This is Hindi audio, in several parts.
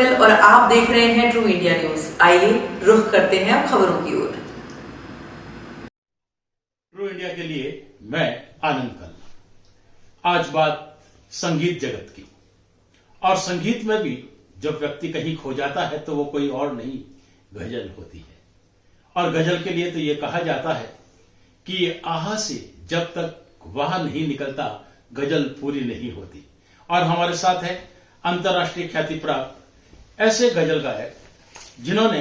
गोयल और आप देख रहे हैं ट्रू इंडिया न्यूज। आइए रुख करते हैं अब खबरों की ओर। ट्रू इंडिया के लिए मैं आनंद कल। आज बात संगीत जगत की, और संगीत में भी जब व्यक्ति कहीं खो जाता है तो वो कोई और नहीं, गजल होती है। और गजल के लिए तो ये कहा जाता है कि आहा से जब तक वाह नहीं निकलता गजल पूरी नहीं होती। और हमारे साथ है अंतर्राष्ट्रीय ख्याति प्राप्त ऐसे गजल गायक जिन्होंने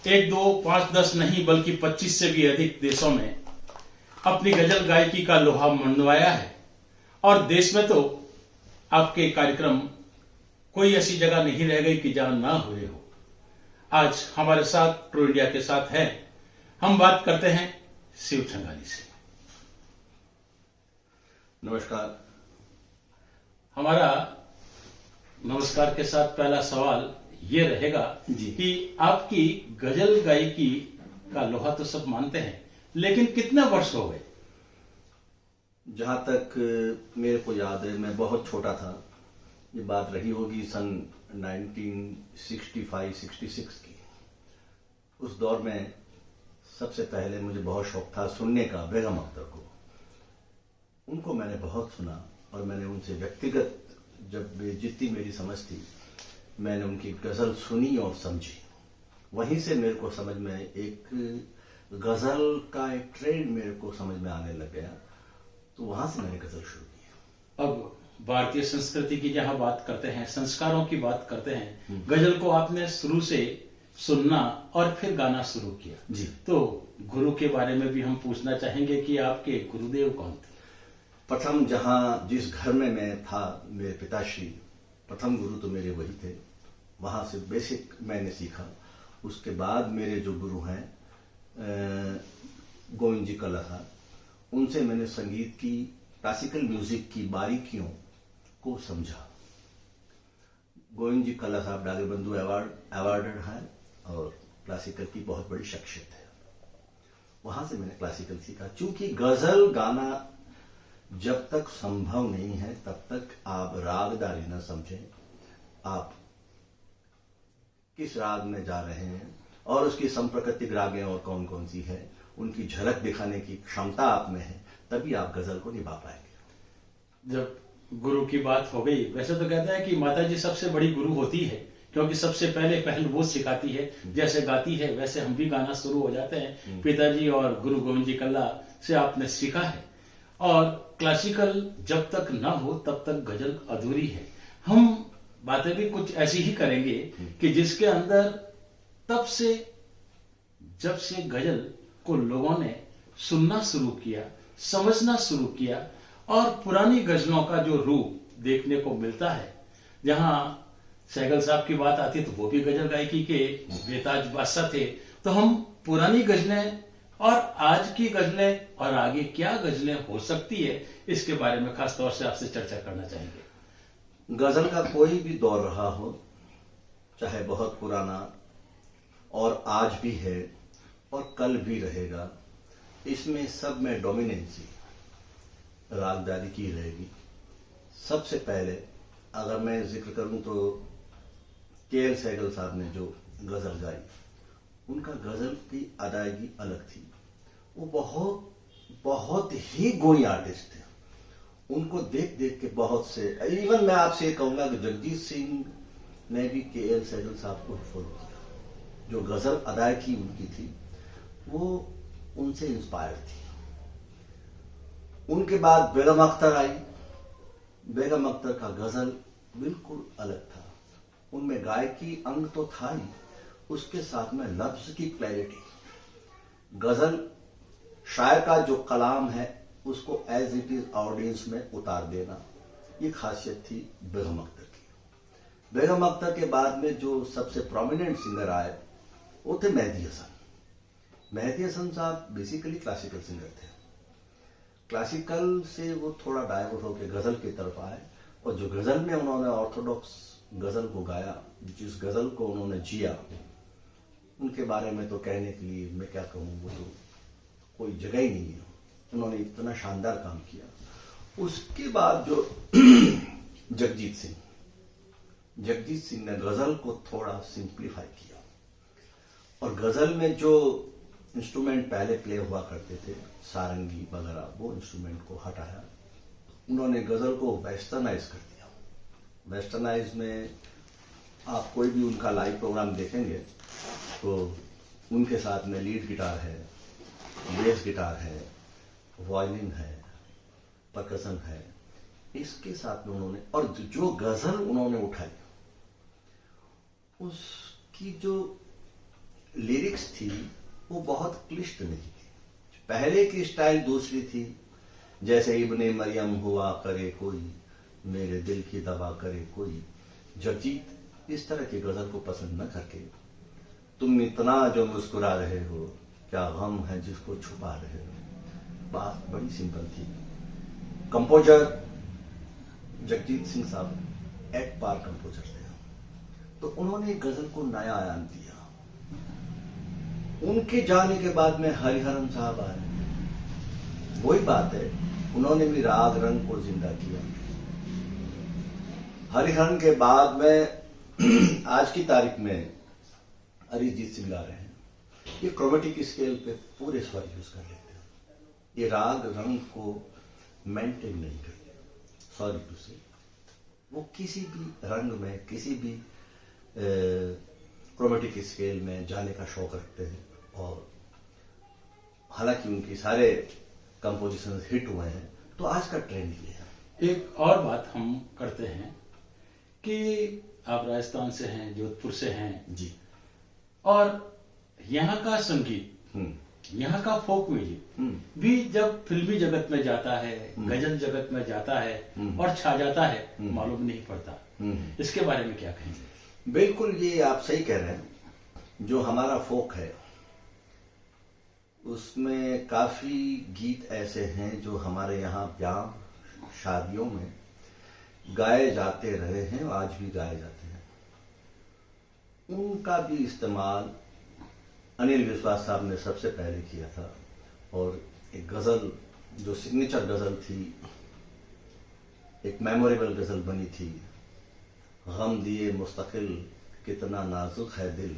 1, 2, 5, 10 नहीं बल्कि 25 से भी अधिक देशों में अपनी गजल गायकी का लोहा मनवाया है। और देश में तो आपके कार्यक्रम कोई ऐसी जगह नहीं रह गई कि जहां ना हुए हो। आज हमारे साथ ट्रू इंडिया के साथ हैं, हम बात करते हैं शिव छंगानी से। नमस्कार। हमारा नमस्कार के साथ पहला सवाल ये रहेगा कि आपकी गजल गायकी का लोहा तो सब मानते हैं, लेकिन कितने वर्ष हो गए? जहां तक मेरे को याद है, मैं बहुत छोटा था। ये बात रही होगी सन 1965-66 की। उस दौर में सबसे पहले मुझे बहुत शौक था सुनने का बेगम अख्तर को। उनको मैंने बहुत सुना और मैंने उनसे व्यक्तिगत जब जितनी मेरी समझ थी मैंने उनकी गजल सुनी और समझी। वहीं से मेरे को समझ में एक गजल का एक ट्रेंड मेरे को समझ में आने लग गया, तो वहां से मैंने गजल शुरू की। अब भारतीय संस्कृति की जहां बात करते हैं, संस्कारों की बात करते हैं, गजल को आपने शुरू से सुनना और फिर गाना शुरू किया जी। तो गुरु के बारे में भी हम पूछना चाहेंगे कि आपके गुरुदेव कौन थे? प्रथम जिस घर में मैं था, मेरे पिताश्री प्रथम गुरु तो मेरे वही थे। वहां से बेसिक मैंने सीखा। उसके बाद मेरे जो गुरु हैं गोविंद जी कल्ला साहब, उनसे मैंने संगीत की, क्लासिकल म्यूजिक की बारीकियों को समझा। गोविंद जी कल्ला साहब डागरबंधु अवार्डेड हैं और क्लासिकल की बहुत बड़ी शख्सियत है। वहां से मैंने क्लासिकल सीखा। चूंकि गजल गाना जब तक संभव नहीं है तब तक आप रागदारी न समझें, आप किस राग में जा रहे हैं और उसकी संप्रकृतिक रागें और कौन कौन सी है, उनकी झलक दिखाने की क्षमता आप में है, तभी आप गजल को निभा पाएंगे। जब गुरु की बात हो गई, वैसे तो कहते हैं कि माता जी सबसे बड़ी गुरु होती है, क्योंकि सबसे पहल वो सिखाती है। जैसे गाती है वैसे हम भी गाना शुरू हो जाते हैं। पिताजी और गुरु गोविंद जी कल्ला से आपने सीखा है। और क्लासिकल जब तक न हो तब तक गजल अधूरी है। हम बातें भी कुछ ऐसी ही करेंगे कि जिसके अंदर जब से गजल को लोगों ने सुनना शुरू किया, समझना शुरू किया, और पुरानी गजलों का जो रूप देखने को मिलता है, जहां सहगल साहब की बात आती तो वो भी गजल गायकी के बेताज बादशाह थे। तो हम पुरानी गजलें और आज की गजलें और आगे क्या गजलें हो सकती है, इसके बारे में खास तौर से आपसे चर्चा करना चाहेंगे। गजल का कोई भी दौर रहा हो, चाहे बहुत पुराना और आज भी है और कल भी रहेगा, इसमें सब में डोमिनेंसी रागदारी की रहेगी। सबसे पहले अगर मैं जिक्र करूं तो के.एल. सहगल साहब ने जो गजल गाई, उनका गजल की अदायगी अलग थी। वो बहुत ही गुणी आर्टिस्ट थे। उनको देख देख के बहुत से, इवन मैं आपसे ये कहूंगा कि जगजीत सिंह ने भी के.एल. सहगल साहब को फॉलो किया। जो गजल अदायगी उनकी थी वो उनसे इंस्पायर थी। उनके बाद बेगम अख्तर आई। बेगम अख्तर का गजल बिल्कुल अलग था। उनमें गायकी अंग तो था ही, उसके साथ में लफ्ज की क्लैरिटी, गजल शायर का जो कलाम है उसको एज इट इज ऑडियंस में उतार देना, ये खासियत थी बेगम अख्तर की। बेगम अख्तर के बाद में जो सबसे प्रोमिनेंट सिंगर आए वो थे मेहदी हसन। मेहदी हसन साहब बेसिकली क्लासिकल सिंगर थे। क्लासिकल से वो थोड़ा डाइवर्ट होकर गजल की तरफ आए, और जो गजल में उन्होंने ऑर्थोडॉक्स गजल को गाया, जिस गजल को उन्होंने जिया, उनके बारे में तो कहने के लिए मैं क्या कहूँ, वो तो कोई जगह ही नहीं है। उन्होंने इतना शानदार काम किया। उसके बाद जो जगजीत सिंह, जगजीत सिंह ने गजल को थोड़ा सिंप्लीफाई किया और गजल में जो इंस्ट्रूमेंट पहले प्ले हुआ करते थे, सारंगी वगैरह, वो इंस्ट्रूमेंट को हटाया। उन्होंने गजल को वेस्टर्नाइज कर दिया। वेस्टर्नाइज में आप कोई भी उनका लाइव प्रोग्राम देखेंगे तो उनके साथ में लीड गिटार है, बेस गिटार है, वायलिन है, परकशन है, इसके साथ में उन्होंने, और जो गजल उन्होंने उठाई उसकी जो लिरिक्स थी वो बहुत क्लिष्ट नहीं थी। पहले की स्टाइल दूसरी थी, जैसे इब्ने मरियम हुआ करे कोई, मेरे दिल की दवा करे कोई। जगजीत इस तरह की गजल को पसंद न करके, तुम इतना जो मुस्कुरा रहे हो, क्या गम है जिसको छुपा रहे हो, बात बड़ी सिंपल थी। कंपोजर जगजीत सिंह साहब एट पार कंपोजर थे, तो उन्होंने गजल को नया आयाम दिया। उनके जाने के बाद में हरिहरन साहब आए, वही बात है, उन्होंने भी राग रंग को जिंदा किया। हरिहरन के बाद में आज की तारीख में अरिजीत सिंह गा रहे हैं, ये क्रोमेटिक स्केल पे पूरे स्वर यूज कर लेते हैं, ये राग रंग को मेंटेन नहीं करते। सॉरी टू से, वो किसी भी रंग में, किसी भी क्रोमेटिक स्केल में जाने का शौक रखते हैं, और हालांकि उनकी सारे कंपोजिशन हिट हुए हैं, तो आज का ट्रेंड ये है। एक और बात हम करते हैं कि आप राजस्थान से हैं, जोधपुर से हैं जी, और यहाँ का संगीत, यहाँ का फोक म्यूजिक भी जब फिल्मी जगत में जाता है, गजल जगत में जाता है और छा जाता है, मालूम नहीं पड़ता। इसके बारे में क्या कहेंगे? बिल्कुल, ये आप सही कह रहे हैं। जो हमारा फोक है उसमें काफी गीत ऐसे हैं जो हमारे यहाँ ब्याह शादियों में गाए जाते रहे हैं, आज भी गाए जाते हैं। उनका भी इस्तेमाल अनिल विश्वास साहब ने सबसे पहले किया था, और एक गजल जो सिग्नेचर गजल थी, एक मेमोरेबल गजल बनी थी, गम दिए मुस्तकिल कितना नाजुक है दिल,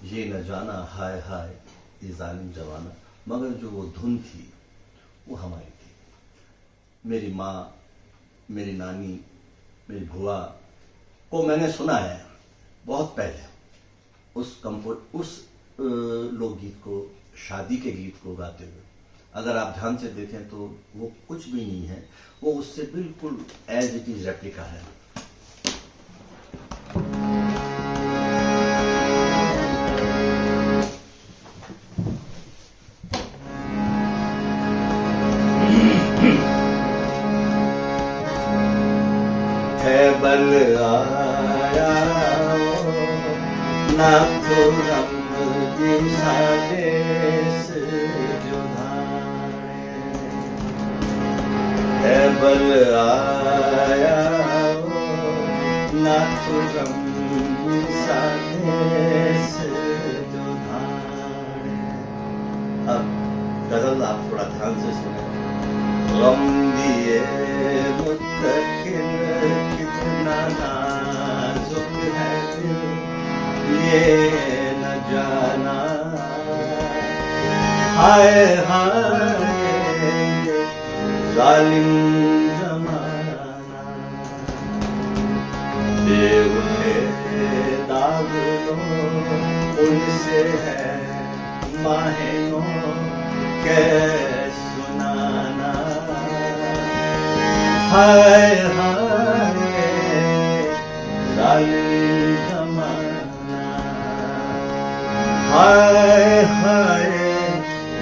ये न जाना हाय हाय ये जालिम जवाना, मगर जो वो धुन थी वो हमारी थी। मेरी माँ, मेरी नानी, मेरी बुआ को मैंने सुना है बहुत पहले उस लोकगीत को, शादी के गीत को गाते हुए। अगर आप ध्यान से देखें तो वो कुछ भी नहीं है, वो उससे बिल्कुल एज इट इज रेप्लिका है। बल आया ना तो रंग दिशा देश जो है, बल आया ना तो रंग दिशा देश जो धारे। अब गजल आप थोड़ा ध्यान से सुने। गम दिए मुस्तकिल कितना नाजुक है दिल, ये न जाना हाय हाय जालिम जमाना, दे उठे दाग लो उनसे है माहेनो के सुनाना, हाय हाय जालिम जमाना, हाय हाय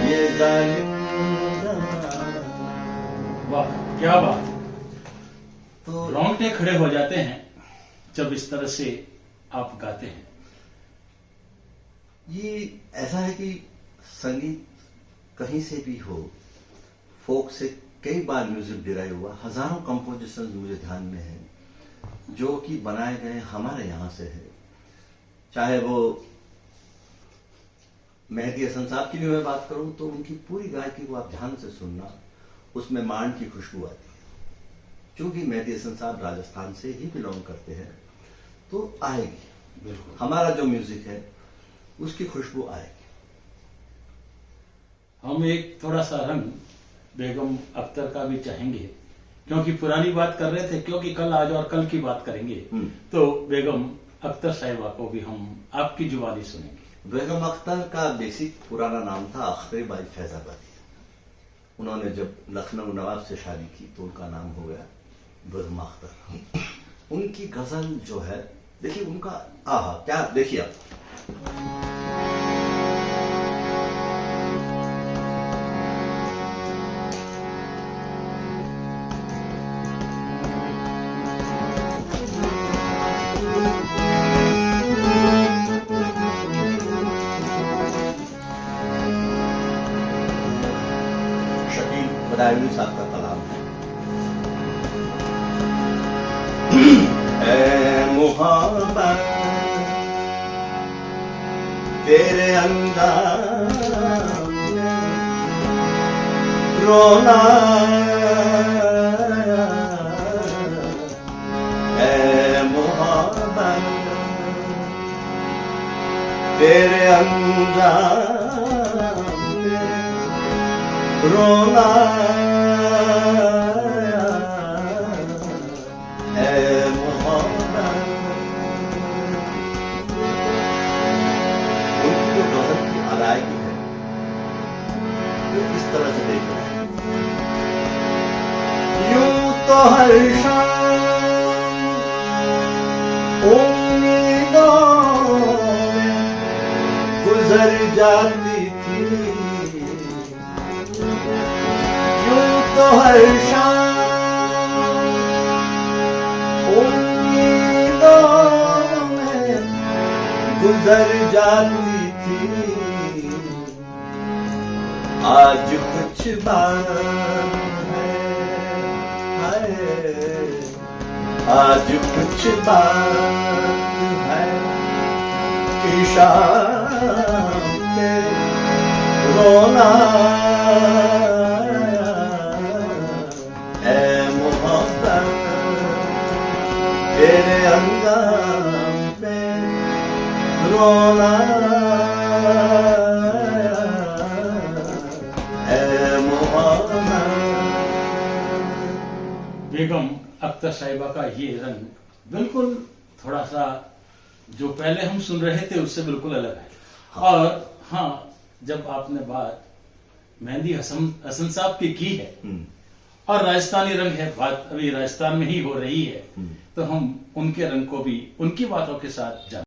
ये जालिम जमाना। वाह, क्या बात! तो रोंगटे खड़े हो जाते हैं जब इस तरह से आप गाते हैं। ये ऐसा है कि संगीत कहीं से भी हो, फोक से कई बार म्यूजिक डिराइव हुआ, हजारों कंपोजिशन मुझे ध्यान में है जो कि बनाए गए हमारे यहां से है। चाहे वो मेहदी हसन साहब की भी मैं बात करूं तो उनकी पूरी गायकी को आप ध्यान से सुनना, उसमें मांड की खुशबू आती है। क्योंकि मेहदी हसन साहब राजस्थान से ही बिलोंग करते हैं, तो आएगी। बिल्कुल। हमारा जो म्यूजिक है उसकी खुशबू आएगी। हम एक थोड़ा सा रंग बेगम अख्तर का भी चाहेंगे, क्योंकि पुरानी बात कर रहे थे, क्योंकि कल आज और कल की बात करेंगे, तो बेगम अख्तर साहिबा को भी हम आपकी जुबानी सुनेंगे। बेगम अख्तर का बेसिक पुराना नाम था अख्तरी बाई फैजाबादी। उन्होंने जब लखनऊ नवाब से शादी की तो उनका नाम हो गया बेगम अख्तर। उनकी गजल जो है, देखिए उनका आहा क्या, देखिए आप। शकील बदायूं साहब का कलाम है। ऐ मुहब्बत तेरे अंदाज में रोना, ऐ मुहब्बत तेरे अंदाज में रोना, है मोहब्बत। उनकी जो गजल की अदायगी है वो इस तरह से देख रहे हैं। यूं तो हर शाम उम्मीदों में गुजर जाती थी, तो हर शाम उम्मीदों में गुजर जाती थी। आज कुछ बात है, आज कुछ बात है कि शाम पे रोना, तेरे अंजाम पे रोना, है मोहब्बत। बेगम अख्तर साहिबा का ये रंग बिल्कुल थोड़ा सा जो पहले हम सुन रहे थे उससे बिल्कुल अलग है। और हाँ, जब आपने बात मेहंदी हसन साहब की है और राजस्थानी रंग है, बात अभी राजस्थान में ही हो रही है, तो हम उनके रंग को भी उनकी बातों के साथ जान